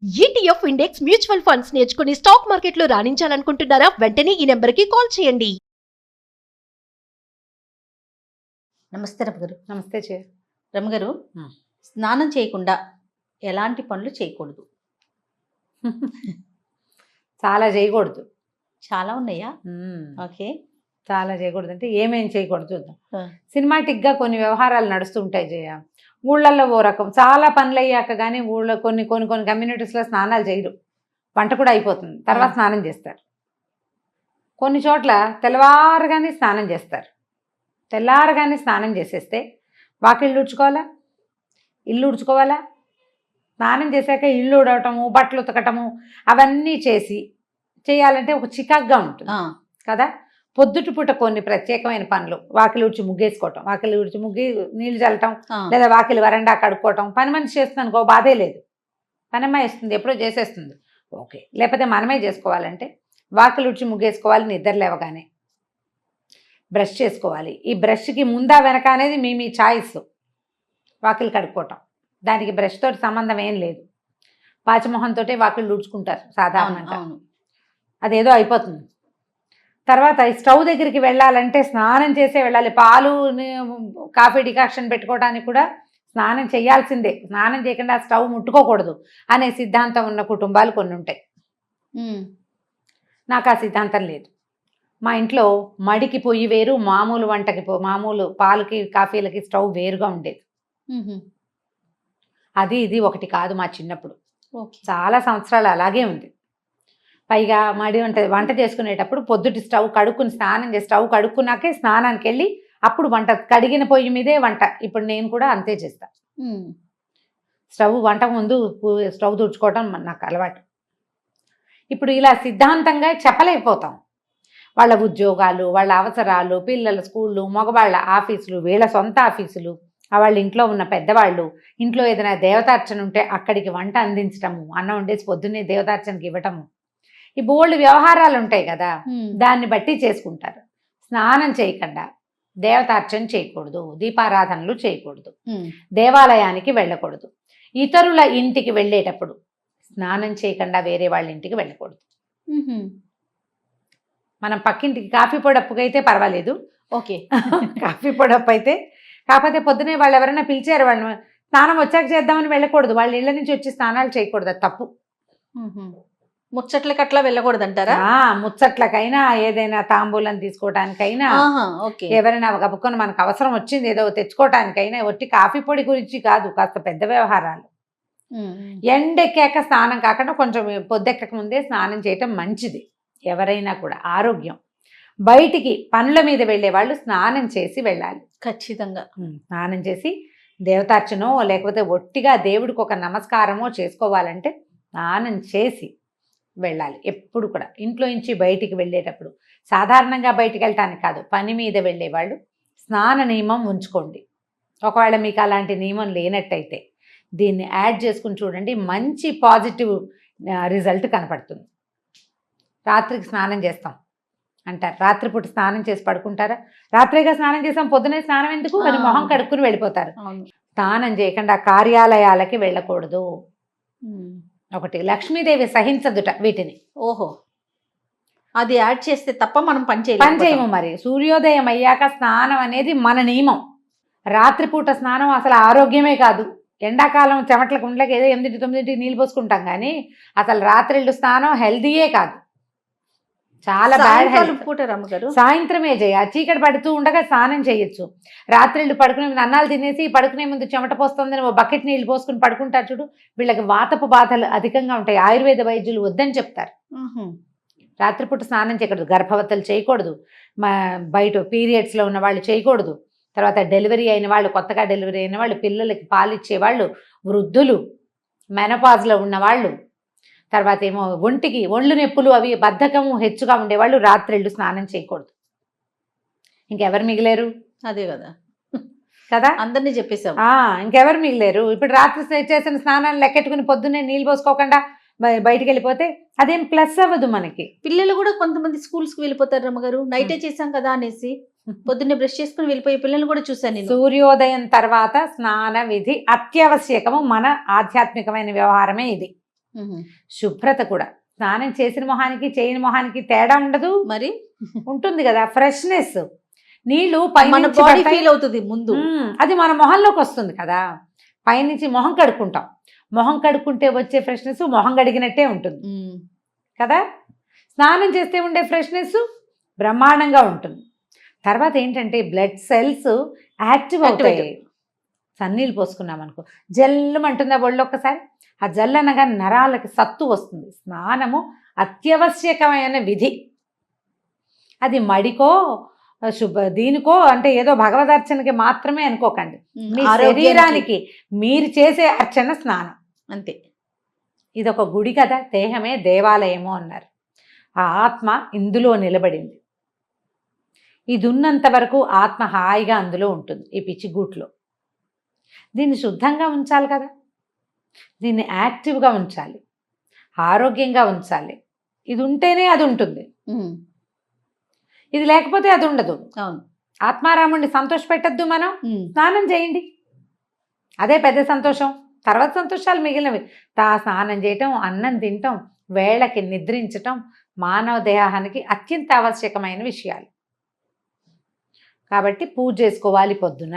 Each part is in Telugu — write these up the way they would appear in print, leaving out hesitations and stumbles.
ఈటీఎఫ్ ఇండెక్స్ మ్యూచువల్ ఫండ్స్ నేర్చుకుని స్టాక్ మార్కెట్లో రాణించాలనుకుంటున్నారా? వెంటనే ఈ నెంబర్కి కాల్ చేయండి. నమస్తే రమగారు. నమస్తే రమగారు, స్నానం చేయకుండా ఎలాంటి పనులు చేయకూడదు? చాలా చేయకూడదు. చాలా ఉన్నాయా? ఓకే. చాలా చేయకూడదు అంటే ఏమేం చేయకూడదు చూద్దాం. సినిమాటిక్గా కొన్ని వ్యవహారాలు నడుస్తుంటాయి జయ. ఊళ్ళల్లో ఓ రకం చాలా పనులు అయ్యాక కానీ ఊళ్ళో కొన్ని కొన్ని కొన్ని కమ్యూనిటీస్లో స్నానాలు చేయరు. వంట కూడా అయిపోతుంది, తర్వాత స్నానం చేస్తారు. కొన్ని చోట్ల తెల్లవారుగానే స్నానం చేస్తారు. తెల్లారగానే స్నానం చేసేస్తే వాకిళ్ళు ఉడ్చుకోవాలా, ఇల్లు ఉడ్చుకోవాలా, స్నానం చేశాక ఇల్లు ఉడవటము, బట్టలు ఉతకటము అవన్నీ చేయాలంటే ఒక చికాగ్గా ఉంటుంది కదా. పొద్దుటి పూట కొన్ని ప్రత్యేకమైన పనులు, వాకిలి ఉడిచి ముగ్గేసుకోవటం, వాకిలి ఉడిచి ముగ్గి నీళ్లు చల్లటం, లేదా వాకిలి వరండా కడుక్కోవటం. పని మనిషి చేస్తుంది అనుకో బాధే లేదు, పనమ్మాయి ఇస్తుంది, ఎప్పుడో చేసేస్తుంది, ఓకే. లేకపోతే మనమే చేసుకోవాలంటే వాకిలి ఉడిచి ముగ్గేసుకోవాలి, నిద్ర లేవగానే బ్రష్ చేసుకోవాలి. ఈ బ్రష్కి ముందా వెనక అనేది మీ చాయిస్. వాకిలి కడుక్కోవటం దానికి బ్రష్ తోటి సంబంధం ఏం లేదు. పాచిమొహంతో వాకిళ్ళు ఉడుచుకుంటారు సాధారణంగా, అదేదో అయిపోతుంది. తర్వాత ఈ స్టవ్ దగ్గరికి వెళ్ళాలంటే స్నానం చేసే వెళ్ళాలి. పాలు కాఫీ డికాక్షన్ పెట్టుకోవడానికి కూడా స్నానం చేయాల్సిందే. స్నానం చేయకుండా స్టవ్ ముట్టుకోకూడదు అనే సిద్ధాంతం ఉన్న కుటుంబాలు కొన్ని ఉంటాయి. నాకు ఆ సిద్ధాంతం లేదు. మా ఇంట్లో మడికి పొయ్యి వేరు, మామూలు వంటకి మామూలు పాలకి కాఫీలకి స్టవ్ వేరుగా ఉండేది. అది ఇది ఒకటి కాదు. మా చిన్నప్పుడు చాలా సంవత్సరాలు అలాగే ఉంది. పైగా మడి వంట చేసుకునేటప్పుడు పొద్దుటి స్టవ్ కడుక్కుని స్నానం చేసి స్టవ్ కడుక్కున్నాకే స్నానానికి వెళ్ళి అప్పుడు వంట, కడిగిన పొయ్యి మీదే వంట. ఇప్పుడు నేను కూడా అంతే చేస్తా. స్టవ్ వంట ముందు స్టవ్ తుడుచుకోవడం నాకు అలవాటు. ఇప్పుడు ఇలా సిద్ధాంతంగా చెప్పలేకపోతాం. వాళ్ళ ఉద్యోగాలు, వాళ్ళ అవసరాలు, పిల్లల స్కూళ్ళు, మగవాళ్ళ ఆఫీసులు, వీళ్ళ సొంత ఆఫీసులు, వాళ్ళ ఇంట్లో ఉన్న పెద్దవాళ్ళు, ఇంట్లో ఏదైనా దేవతార్చన ఉంటే అక్కడికి వంట అందించటము, అన్నం వండేసి పొద్దున్నే దేవతార్చనకి ఇవ్వటము, ఈ బోల్డ్ వ్యవహారాలు ఉంటాయి కదా, దాన్ని బట్టి చేసుకుంటారు. స్నానం చేయకుండా దేవతార్చన చేయకూడదు, దీపారాధనలు చేయకూడదు, దేవాలయానికి వెళ్ళకూడదు, ఇతరుల ఇంటికి వెళ్ళేటప్పుడు స్నానం చేయకుండా వేరే వాళ్ళ ఇంటికి వెళ్ళకూడదు. మనం పక్కింటికి కాఫీ పొడప్పుకి అయితే పర్వాలేదు, ఓకే. కాఫీ పొడప్పు అయితే కాకపోతే పొద్దునే వాళ్ళు ఎవరైనా పిలిచారు, వాళ్ళు స్నానం వచ్చాక చేద్దామని వెళ్ళకూడదు. వాళ్ళ ఇళ్ళ నుంచి వచ్చి స్నానాలు చేయకూడదు, అది తప్పు. ముచ్చట్లకి అట్లా వెళ్ళకూడదు అంటారా? ముచ్చట్లకైనా, ఏదైనా తాంబూలం తీసుకోవడానికైనా, ఎవరైనా గబుక్కొని మనకు అవసరం వచ్చింది ఏదో తెచ్చుకోవటానికైనా, ఒట్టి కాఫీ పొడి గురించి కాదు, కాస్త పెద్ద వ్యవహారాలు. ఎండెక్కాక స్నానం కాకుండా కొంచెం పొద్దెక్కక ముందే స్నానం చేయటం మంచిది. ఎవరైనా కూడా ఆరోగ్యం. బయటికి పనుల మీద వెళ్ళే వాళ్ళు స్నానం చేసి వెళ్ళాలి ఖచ్చితంగా. స్నానం చేసి దేవతార్చనో లేకపోతే ఒట్టిగా దేవుడికి ఒక నమస్కారమో చేసుకోవాలంటే స్నానం చేసి వెళ్ళాలి. ఎప్పుడు కూడా ఇంట్లో నుంచి బయటికి వెళ్ళేటప్పుడు, సాధారణంగా బయటికి వెళ్ళటానికి కాదు, పని మీద వెళ్ళే వాళ్ళు స్నాన నియమం ఉంచుకోండి. ఒకవేళ మీకు అలాంటి నియమం లేనట్టయితే దీన్ని యాడ్ చేసుకుని చూడండి, మంచి పాజిటివ్ రిజల్ట్ కనపడుతుంది. రాత్రికి స్నానం చేస్తాం అంటారు, రాత్రిపూట స్నానం చేసి పడుకుంటారా? రాత్రిగా స్నానం చేసాం, పొద్దునే స్నానం ఎందుకు అని మొహం కడుక్కుని వెళ్ళిపోతారు. స్నానం చేయకుండా కార్యాలయాలకి వెళ్ళకూడదు. ఒకటి, లక్ష్మీదేవి సహించదుట వీటిని. ఓహో, అది యాడ్ చేస్తే తప్ప మనం పని చేయము. మరి సూర్యోదయం అయ్యాక స్నానం అనేది మన నియమం. రాత్రిపూట స్నానం అసలు ఆరోగ్యమే కాదు. ఎండాకాలం చెమట్ల కుండలకి ఏదో 8-9 నీళ్ళు పోసుకుంటాం, కానీ అసలు రాత్రిళ్ళు స్నానం హెల్దీయే కాదు, చాలా బ్యాడ్ హెల్త్. సాయంత్రమే చేయ, చీకటి పడుతూ ఉండగా స్నానం చేయొచ్చు. రాత్రిళ్ళు పడుకునే ముందు అన్నాలు తినేసి పడుకునే ముందు చెమట పోస్తుందని ఓ బకెట్ నీళ్ళు పోసుకుని పడుకుంటారు చూడు, వీళ్ళకి వాతపు బాధలు అధికంగా ఉంటాయి. ఆయుర్వేద వైద్యులు వద్దని చెప్తారు. రాత్రిపూట స్నానం చేయకూడదు. గర్భవతులు చేయకూడదు, బయట పీరియడ్స్లో ఉన్న వాళ్ళు చేయకూడదు. తర్వాత డెలివరీ అయిన వాళ్ళు, కొత్తగా డెలివరీ అయిన వాళ్ళు, పిల్లలకి పాలిచ్చే వాళ్ళు, వృద్ధులు, మెనోపాజ్లో ఉన్నవాళ్ళు, తర్వాత ఏమో ఒళ్ళు నొప్పులు అవి బద్ధకము హెచ్చుగా ఉండేవాళ్ళు రాత్రిళ్ళు స్నానం చేయకూడదు. ఇంకెవరు మిగిలేరు? అదే కదా కదా, అందరినీ చెప్పేసాం. ఇంకెవరు మిగిలేరు? ఇప్పుడు రాత్రి చేసిన స్నానాన్ని లెక్కెట్టుకుని పొద్దున్నే నీళ్ళు పోసుకోకుండా బయటికి వెళ్ళిపోతే అదేం ప్లస్ అవ్వదు మనకి. పిల్లలు కూడా కొంతమంది స్కూల్స్కి వెళ్ళిపోతారు రమ్మగారు, నైటే చేసాం కదా అనేసి పొద్దున్నే బ్రష్ చేసుకుని వెళ్ళిపోయే పిల్లల్ని కూడా చూశాను నేను. సూర్యోదయం తర్వాత స్నాన విధి అత్యవశ్యకము. మన ఆధ్యాత్మికమైన వ్యవహారమే ఇది. శుభ్రత కూడా స్నానం చేసిన మొహానికి చేయని మొహానికి తేడా ఉండదు, మరి ఉంటుంది కదా ఫ్రెష్నెస్. నీళ్లు మన పైనుంచి బాడీ పడతాయి. ఫీల్ అవుతుంది ముందు. అది మన మొహంలోకి వస్తుంది కదా, పైనుంచి మొహం కడుక్కుంటాం, మొహం కడుక్కుంటే వచ్చే ఫ్రెష్నెస్ మొహం కడిగినట్టే ఉంటుంది కదా. స్నానం చేస్తే ఉండే ఫ్రెష్నెస్ బ్రహ్మాండంగా ఉంటుంది. తర్వాత ఏంటంటే బ్లడ్ సెల్స్ యాక్టివ్ అవుతాయి. సన్నీళ్ళు పోసుకున్నాం అనుకో జల్లుమంటుందా ఒళ్ళు ఒక్కసారి, ఆ జల్లు అనగా నరాలకి సత్తు వస్తుంది. స్నానము అత్యవశ్యకమైన విధి. అది మడికో దీనికో అంటే ఏదో భగవదర్చనకి మాత్రమే అనుకోకండి. మీ శరీరానికి మీరు చేసే అర్చన స్నానం అంతే. ఇది ఒక గుడి కదా, దేహమే దేవాలయము అన్నారు. ఆ ఆత్మ ఇందులో నిలబడింది. ఇది ఉన్నంత వరకు ఆత్మ హాయిగా అందులో ఉంటుంది, ఈ పిచ్చిగూట్లో. దీన్ని శుద్ధంగా ఉంచాలి కదా, దీన్ని యాక్టివ్గా ఉంచాలి, ఆరోగ్యంగా ఉంచాలి. ఇది ఉంటేనే అది ఉంటుంది, ఇది లేకపోతే అది ఉండదు. అవును. ఆత్మారాముడిని సంతోష పెట్టద్దు మనం. స్నానం చేయండి, అదే పెద్ద సంతోషం. తర్వాత సంతోషాలు మిగిలినవి. స్నానం చేయటం, అన్నం తినటం, వేళకి నిద్రించటం మానవ దేహానికి అత్యంత ఆవశ్యకమైన విషయాలు. కాబట్టి పూజ చేసుకోవాలి పొద్దున,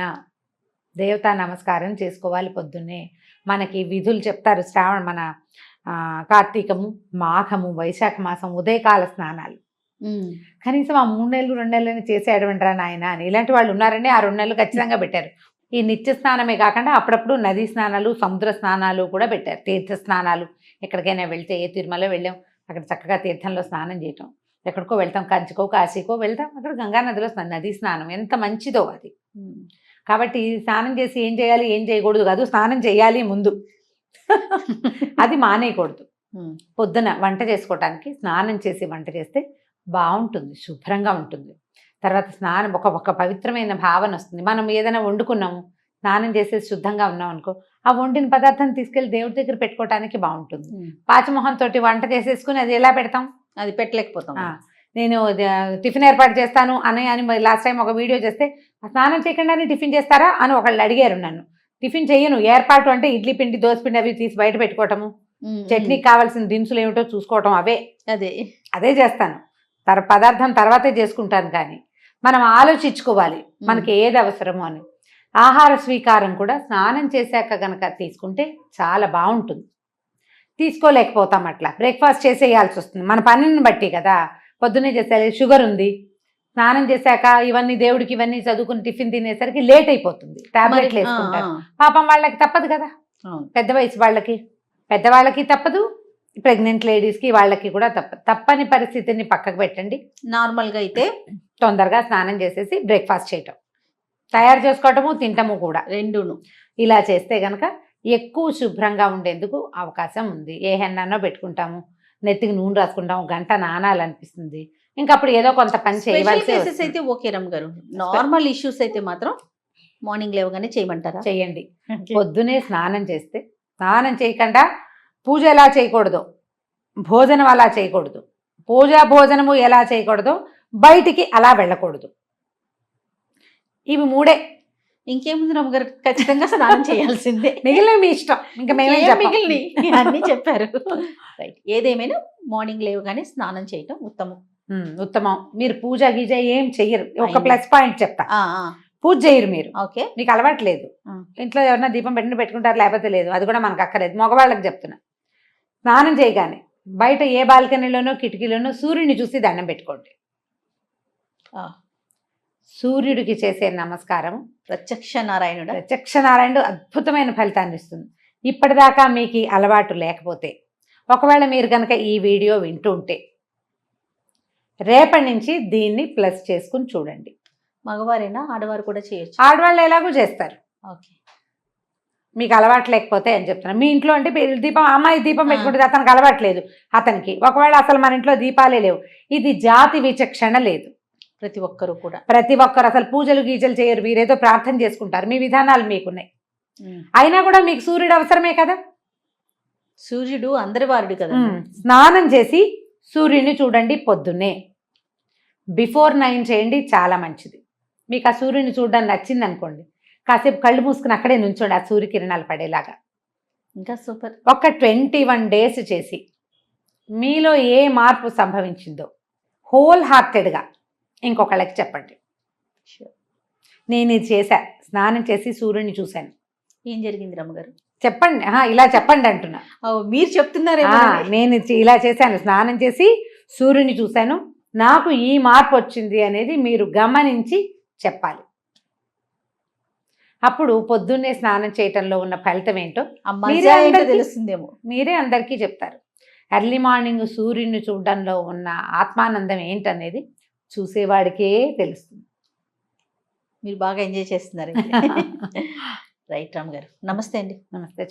దేవతా నమస్కారం చేసుకోవాలి పొద్దున్నే. మనకి విధులు చెప్తారు. మన కార్తీకము, మాఘము, వైశాఖ మాసం ఉదయకాల స్నానాలు. కనీసం ఆ 3 నెలలు 2 నెలలని చేసేయడమంటారా నాయన అని ఇలాంటి వాళ్ళు ఉన్నారండి. ఆ 2 నెలలు ఖచ్చితంగా పెట్టారు. ఈ నిత్య స్నానమే కాకుండా అప్పుడప్పుడు నదీ స్నానాలు, సముద్ర స్నానాలు కూడా పెట్టారు. తీర్థ స్నానాలు, ఎక్కడికైనా వెళ్తే, ఏ తిరుమల వెళ్ళాం అక్కడ చక్కగా తీర్థంలో స్నానం చేయటం, ఎక్కడికో వెళ్తాం, కంచికో కాశీకో వెళ్తాం, అక్కడ గంగా నదిలో నదీ స్నానం ఎంత మంచిదో అది. కాబట్టి స్నానం చేసి ఏం చేయాలి ఏం చేయకూడదు కాదు, స్నానం చేయాలి ముందు. అది మానేయకూడదు. పొద్దున వంట చేసుకోవటానికి స్నానం చేసి వంట చేస్తే బాగుంటుంది, శుభ్రంగా ఉంటుంది. తర్వాత స్నానం ఒక పవిత్రమైన భావన వస్తుంది. మనం ఏదైనా వండుకున్నాము, స్నానం చేసేసి శుద్ధంగా ఉన్నాం అనుకో, ఆ వండిన పదార్థాన్ని తీసుకెళ్లి దేవుడి దగ్గర పెట్టుకోవటానికి బాగుంటుంది. పాచమొహంతో వంట చేసేసుకుని అది ఎలా పెడతాం, అది పెట్టలేకపోతాం. నేను టిఫిన్ ఏర్పాటు చేస్తాను అని లాస్ట్ టైం ఒక వీడియో చేస్తే, స్నానం చేయకుండానే టిఫిన్ చేస్తారా అని ఒకళ్ళు అడిగారు నన్ను. టిఫిన్ చెయ్యను, ఏర్పాటు అంటే ఇడ్లీ పిండి, దోశ పిండి అవి తీసి బయట పెట్టుకోవటము, చట్నీకి కావాల్సిన దినుసులు ఏమిటో చూసుకోవటం, అదే చేస్తాను. పదార్థం తర్వాతే చేసుకుంటాను. కానీ మనం ఆలోచించుకోవాలి మనకి ఏది అవసరమో అని. ఆహార స్వీకారం కూడా స్నానం చేశాక గనక తీసుకుంటే చాలా బాగుంటుంది. తీసుకోలేకపోతాం, అట్లా బ్రేక్ఫాస్ట్ చేసేయాల్సి వస్తుంది మన పనిని బట్టి కదా. పొద్దున్నే చేసేయాలి, షుగర్ ఉంది, స్నానం చేశాక ఇవన్నీ దేవుడికి ఇవన్నీ చదువుకుని టిఫిన్ తినేసరికి లేట్ అయిపోతుంది, టాబ్లెట్లు వేసుకుంటారు. పాపం వాళ్ళకి తప్పదు కదా, పెద్ద వయసు పెద్దవాళ్ళకి తప్పదు, ప్రెగ్నెంట్ లేడీస్కి వాళ్ళకి కూడా తప్పని పరిస్థితిని పక్కకు పెట్టండి. నార్మల్గా అయితే తొందరగా స్నానం చేసేసి బ్రేక్ఫాస్ట్ చేయటం, తయారు చేసుకోవటము, తింటము కూడా రెండును. ఇలా చేస్తే గనక ఎక్కువ శుభ్రంగా ఉండేందుకు అవకాశం ఉంది. ఏ హెన్నో పెట్టుకుంటాము, నెత్తికి నూనె రాసుకుంటాము, గంట నానాలనిపిస్తుంది, ఇంకా అప్పుడు ఏదో కొంత పని చేయవలసి అయితే ఓకే రమ్ గారు. నార్మల్ ఇష్యూస్ అయితే మాత్రం మార్నింగ్ లేవగానే చేయమంటారా? చేయండి. పొద్దునే స్నానం చేస్తే, స్నానం చేయకుండా పూజ ఎలా చేయకూడదు, భోజనం అలా చేయకూడదు, భోజనము ఎలా చేయకూడదు, బయటికి అలా వెళ్ళకూడదు. ఇవి 3. ఇంకేముంది రమ్మ గారు, ఖచ్చితంగా స్నానం చేయాల్సిందే. మిగిలిన మీ ఇష్టం, ఇంకా మేమే మిగిలిన అన్ని చెప్పారు. రైట్. ఏదేమైనా మార్నింగ్ లేవగానే స్నానం చేయటం ఉత్తమం. మీరు పూజ గీజ ఏం చెయ్యరు. ఒక ప్లస్ పాయింట్ చెప్తా, పూజ చేయరు మీరు. ఓకే, మీకు అలవాట్లేదు. ఇంట్లో ఎవరైనా దీపం పెట్టుకుంటారు, లేకపోతే లేదు, అది కూడా మనకు అక్కర్లేదు. మగవాళ్ళకి చెప్తున్నా, స్నానం చేయగానే బయట ఏ బాల్కనీలోనో కిటికీలోనో సూర్యుని చూసి దండం పెట్టుకోండి. సూర్యుడికి చేసే నమస్కారం ప్రత్యక్ష నారాయణుడు అద్భుతమైన ఫలితాన్ని ఇస్తుంది. ఇప్పటిదాకా మీకు అలవాటు లేకపోతే, ఒకవేళ మీరు కనుక ఈ వీడియో వింటూ ఉంటే, రేపటి నుంచి దీన్ని ప్లస్ చేసుకుని చూడండి. మగవారైనా ఆడవారు కూడా చేయొచ్చు? ఆడవాళ్ళు ఎలాగో చేస్తారు. ఓకే, మీకు అలవాటు లేకపోతే అని చెప్తున్నాను. మీ ఇంట్లో అంటే దీపం, అమ్మాయి దీపం పెట్టుకుంటుంది, అతనికి అలవాట్లేదు, అతనికి ఒకవేళ అసలు మన ఇంట్లో దీపాలే లేవు, ఇది జాతి విచక్షణ లేదు. ప్రతి ఒక్కరు అసలు పూజలు గీజలు చేయరు, వీరేదో ప్రార్థన చేసుకుంటారు, మీ విధానాలు మీకున్నాయి. అయినా కూడా మీకు సూర్యుడు అవసరమే కదా. సూర్యుడు అందరి వారుడు కదా. స్నానం చేసి సూర్యుడిని చూడండి పొద్దున్నే. బిఫోర్ 9 చేయండి, చాలా మంచిది. మీకు ఆ సూర్యుని చూడడానికి నచ్చింది అనుకోండి, కాసేపు కళ్ళు మూసుకుని అక్కడే నుంచోండి, ఆ సూర్యకిరణాలు పడేలాగా. ఇంకా సూపర్. ఒక 21 డేస్ చేసి మీలో ఏ మార్పు సంభవించిందో హోల్ హార్టెడ్గా ఇంకొకళ్ళకి చెప్పండి. నేను ఇది చేశా, స్నానం చేసి సూర్యుని చూశాను. ఏం జరిగింది రమ్మగారు? చెప్పండి, ఇలా చెప్పండి అంటున్నా. మీరు చెప్తున్నారే. నేను ఇలా చేశాను, స్నానం చేసి సూర్యుని చూశాను, నాకు ఈ మార్పు వచ్చింది అనేది మీరు గమనించి చెప్పాలి. అప్పుడు పొద్దున్నే స్నానం చేయటంలో ఉన్న ఫలితం ఏంటో తెలుస్తుందేమో, మీరే అందరికీ చెప్తారు. ఎర్లీ మార్నింగ్ సూర్యుని చూడడంలో ఉన్న ఆత్మానందం ఏంటనేది చూసేవాడికే తెలుస్తుంది. మీరు బాగా ఎంజాయ్ చేస్తున్నారు. రైట్ రామ్ గారు, నమస్తే అండి. నమస్తే.